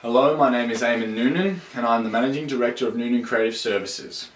Hello, my name is Eamon Noonan and I'm the Managing Director of Noonan Creative Services.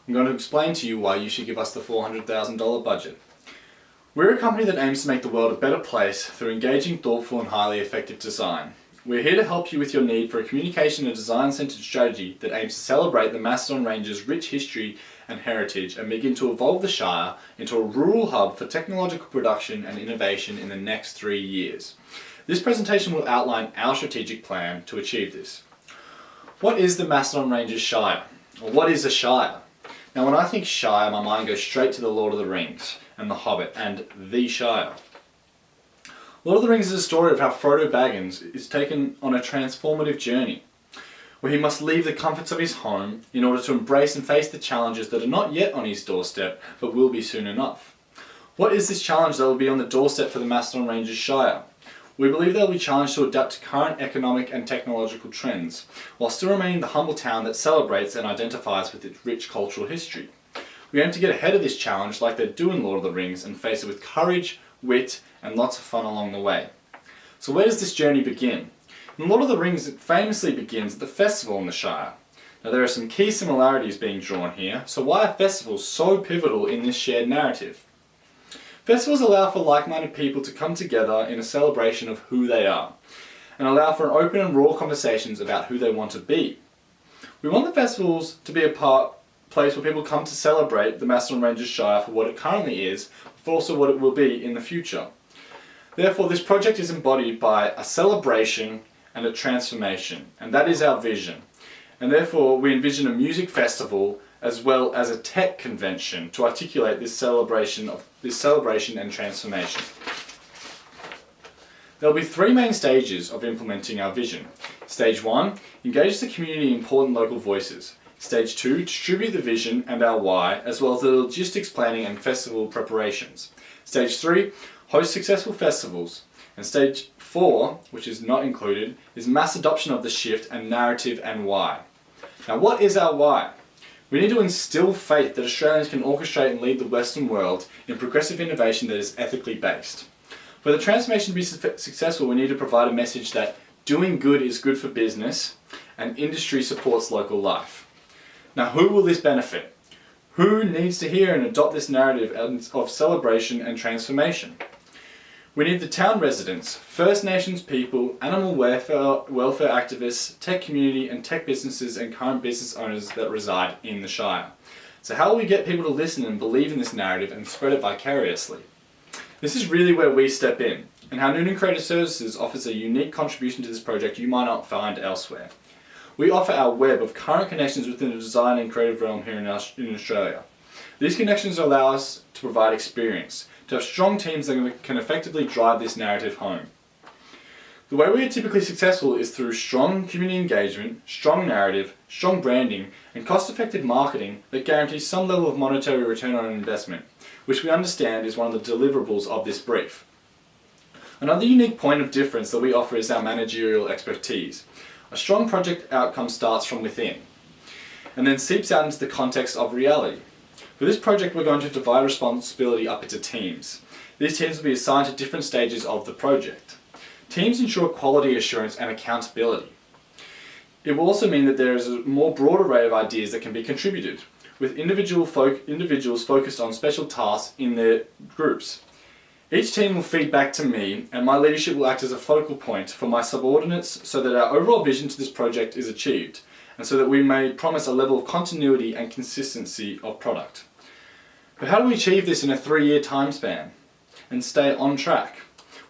I'm going to explain to you why you should give us the $400,000 budget. We're a company that aims to make the world a better place through engaging, thoughtful and highly effective design. We're here to help you with your need for a communication and design-centered strategy that aims to celebrate the Macedon Range's rich history and heritage and begin to evolve the Shire into a rural hub for technological production and innovation in the next 3 years. This presentation will outline our strategic plan to achieve this. What is the Macedon Range's Shire? Or what is a Shire? Now when I think Shire, my mind goes straight to the Lord of the Rings and the Hobbit and the Shire. Lord of the Rings is a story of how Frodo Baggins is taken on a transformative journey, where he must leave the comforts of his home in order to embrace and face the challenges that are not yet on his doorstep, but will be soon enough. What is this challenge that will be on the doorstep for the Macedon Range's Shire? We believe they will be challenged to adapt to current economic and technological trends, while still remaining the humble town that celebrates and identifies with its rich cultural history. We aim to get ahead of this challenge like they do in Lord of the Rings and face it with courage, wit, and lots of fun along the way. So where does this journey begin? In Lord of the Rings, it famously begins at the festival in the Shire. Now there are some key similarities being drawn here, so why are festivals so pivotal in this shared narrative? Festivals allow for like-minded people to come together in a celebration of who they are, and allow for an open and raw conversations about who they want to be. We want the festivals to be a place where people come to celebrate the Macedon Range's Shire for what it currently is, but also what it will be in the future. Therefore, this project is embodied by a celebration and a transformation, and that is our vision. And therefore, we envision a music festival as well as a tech convention to articulate this celebration and transformation. There will be 3 main stages of implementing our vision. Stage 1, engage the community in important local voices. Stage 2, distribute the vision and our why, as well as the logistics planning and festival preparations. Stage 3, host successful festivals. And stage 4, which is not included, is mass adoption of the shift and narrative and why. Now what is our why? We need to instill faith that Australians can orchestrate and lead the Western world in progressive innovation that is ethically based. For the transformation to be successful, we need to provide a message that doing good is good for business and industry supports local life. Now who will this benefit? Who needs to hear and adopt this narrative of celebration and transformation? We need the town residents, First Nations people, animal welfare activists, tech community and tech businesses and current business owners that reside in the Shire. So how will we get people to listen and believe in this narrative and spread it vicariously? This is really where we step in, and how Noonan Creative Services offers a unique contribution to this project you might not find elsewhere. We offer our web of current connections within the design and creative realm here in Australia. These connections allow us to provide experience, to have strong teams that can effectively drive this narrative home. The way we are typically successful is through strong community engagement, strong narrative, strong branding, and cost-effective marketing that guarantees some level of monetary return on investment, which we understand is one of the deliverables of this brief. Another unique point of difference that we offer is our managerial expertise. A strong project outcome starts from within, and then seeps out into the context of reality. For this project, we're going to divide responsibility up into teams. These teams will be assigned to different stages of the project. Teams ensure quality assurance and accountability. It will also mean that there is a more broad array of ideas that can be contributed, with individuals focused on special tasks in their groups. Each team will feed back to me, and my leadership will act as a focal point for my subordinates so that our overall vision to this project is achieved, and so that we may promise a level of continuity and consistency of product. But how do we achieve this in a 3-year time span and stay on track?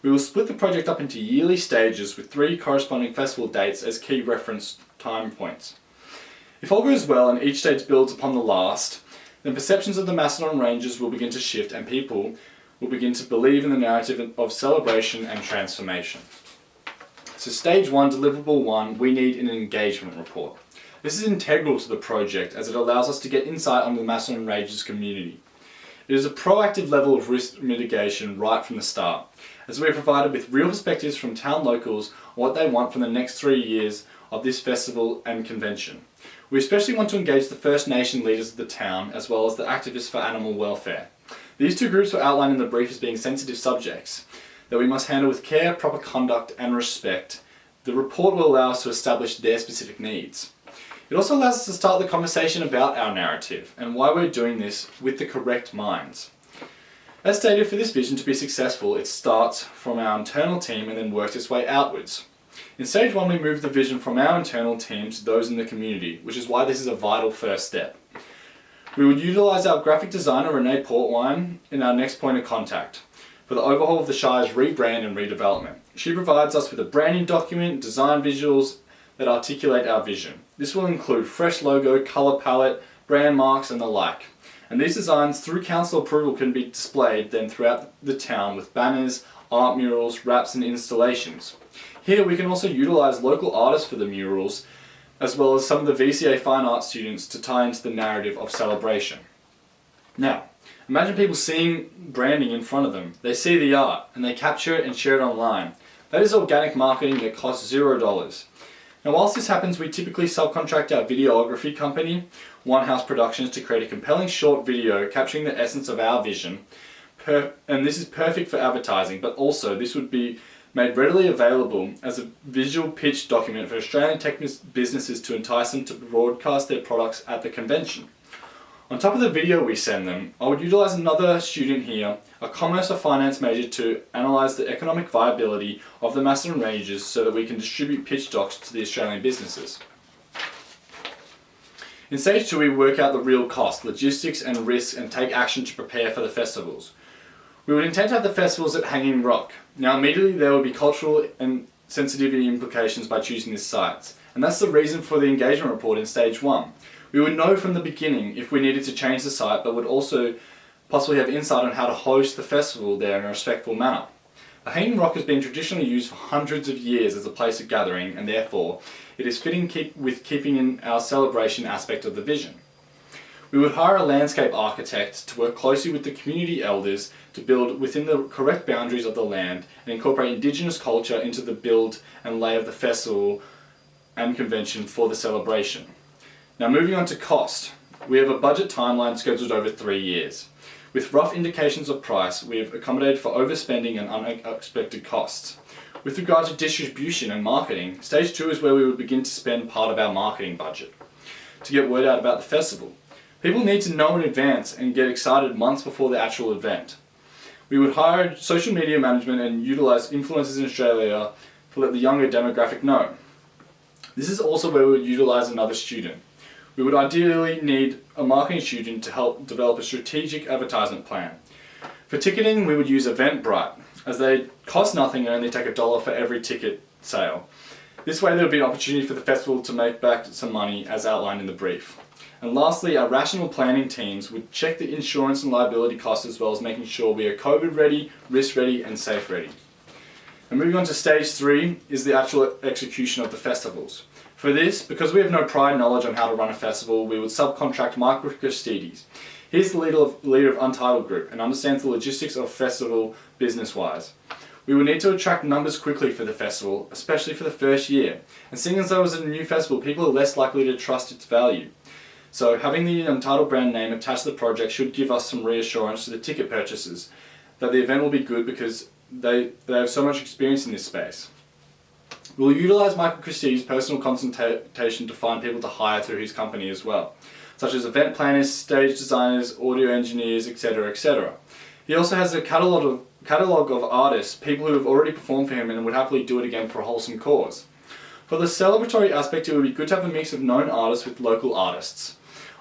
We will split the project up into yearly stages with 3 corresponding festival dates as key reference time points. If all goes well and each stage builds upon the last, then perceptions of the Macedon Ranges will begin to shift and people will begin to believe in the narrative of celebration and transformation. So stage 1, deliverable 1, we need an engagement report. This is integral to the project as it allows us to get insight on the Macedon Ranges community. It is a proactive level of risk mitigation right from the start, as we are provided with real perspectives from town locals on what they want from the next 3 years of this festival and convention. We especially want to engage the First Nation leaders of the town as well as the activists for animal welfare. These 2 groups were outlined in the brief as being sensitive subjects that we must handle with care, proper conduct and respect The report will allow us to establish their specific needs. It also allows us to start the conversation about our narrative and why we're doing this with the correct minds. As stated, for this vision to be successful, it starts from our internal team and then works its way outwards. In stage 1, we move the vision from our internal team to those in the community, which is why this is a vital first step. We would utilise our graphic designer Renee Portwine in our next point of contact for the overhaul of the Shire's rebrand and redevelopment. She provides us with a branding document, design visuals that articulate our vision. This will include fresh logo, colour palette, brand marks and the like. And these designs, through council approval, can be displayed then throughout the town with banners, art murals, wraps and installations. Here we can also utilise local artists for the murals, as well as some of the VCA fine arts students to tie into the narrative of celebration. Now, imagine people seeing branding in front of them. They see the art and they capture it and share it online. That is organic marketing that costs $0. Now, whilst this happens, we typically subcontract our videography company, One House Productions, to create a compelling short video capturing the essence of our vision. And this is perfect for advertising, but also this would be made readily available as a visual pitch document for Australian tech businesses to entice them to broadcast their products at the convention. On top of the video we send them, I would utilise another student here, a commerce or finance major, to analyse the economic viability of the Macedon ranges so that we can distribute pitch docs to the Australian businesses. In stage 2, we work out the real cost, logistics and risks, and take action to prepare for the festivals. We would intend to have the festivals at Hanging Rock. Now, immediately there will be cultural and sensitivity implications by choosing this site, and that's the reason for the engagement report in stage 1. We would know from the beginning if we needed to change the site, but would also possibly have insight on how to host the festival there in a respectful manner. The Hanging Rock has been traditionally used for hundreds of years as a place of gathering, and therefore it is fitting with keeping in our celebration aspect of the vision. We would hire a landscape architect to work closely with the community elders to build within the correct boundaries of the land and incorporate Indigenous culture into the build and lay of the festival and convention for the celebration. Now, moving on to cost, we have a budget timeline scheduled over 3 years. With rough indications of price, we have accommodated for overspending and unexpected costs. With regard to distribution and marketing, stage 2 is where we would begin to spend part of our marketing budget to get word out about the festival. People need to know in advance and get excited months before the actual event. We would hire social media management and utilise influencers in Australia to let the younger demographic know. This is also where we would utilise another student. We would ideally need a marketing student to help develop a strategic advertisement plan. For ticketing, we would use Eventbrite, as they cost nothing and only take $1 for every ticket sale. This way there would be an opportunity for the festival to make back some money, as outlined in the brief. And lastly, our rational planning teams would check the insurance and liability costs, as well as making sure we are COVID ready, risk ready and safe ready. And moving on to stage 3 is the actual execution of the festivals. For this, because we have no prior knowledge on how to run a festival, we would subcontract Michael Christides. He's the leader of Untitled Group and understands the logistics of festival business-wise. We would need to attract numbers quickly for the festival, especially for the first year. And seeing as though it's a new festival, people are less likely to trust its value. So having the Untitled brand name attached to the project should give us some reassurance to the ticket purchasers that the event will be good because they have so much experience in this space. We'll utilise Michael Christie's personal consultation to find people to hire through his company as well, such as event planners, stage designers, audio engineers, etc. etc. He also has a catalogue of artists, people who have already performed for him and would happily do it again for a wholesome cause. For the celebratory aspect, it would be good to have a mix of known artists with local artists.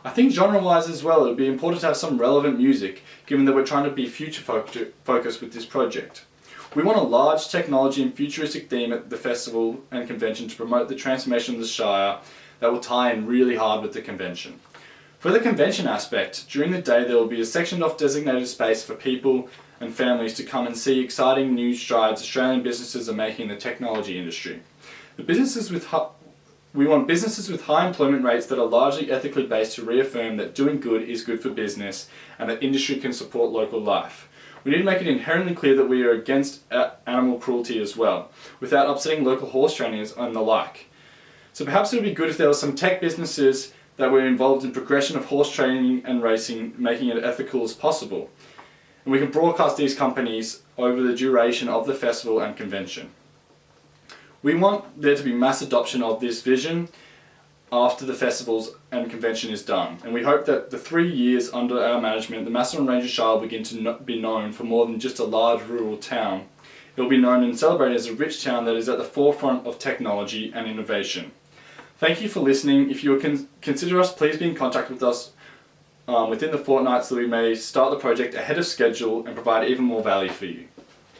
I think genre-wise as well, it would be important to have some relevant music, given that we're trying to be future-focused with this project. We want a large technology and futuristic theme at the festival and convention to promote the transformation of the Shire that will tie in really hard with the convention. For the convention aspect, during the day there will be a sectioned off designated space for people and families to come and see exciting new strides Australian businesses are making in the technology industry. We want businesses with high employment rates that are largely ethically based to reaffirm that doing good is good for business and that industry can support local life. We need to make it inherently clear that we are against animal cruelty as well, without upsetting local horse trainers and the like. So perhaps it would be good if there were some tech businesses that were involved in progression of horse training and racing, making it ethical as possible. And we can broadcast these companies over the duration of the festival and convention. We want there to be mass adoption of this vision after the festivals and convention is done, and we hope that the 3 years under our management, the Macedon Ranger Shire will begin to be known for more than just a large rural town. It will be known and celebrated as a rich town that is at the forefront of technology and innovation. Thank you for listening. If you would consider us, please be in contact with us within the fortnight so that we may start the project ahead of schedule and provide even more value for you.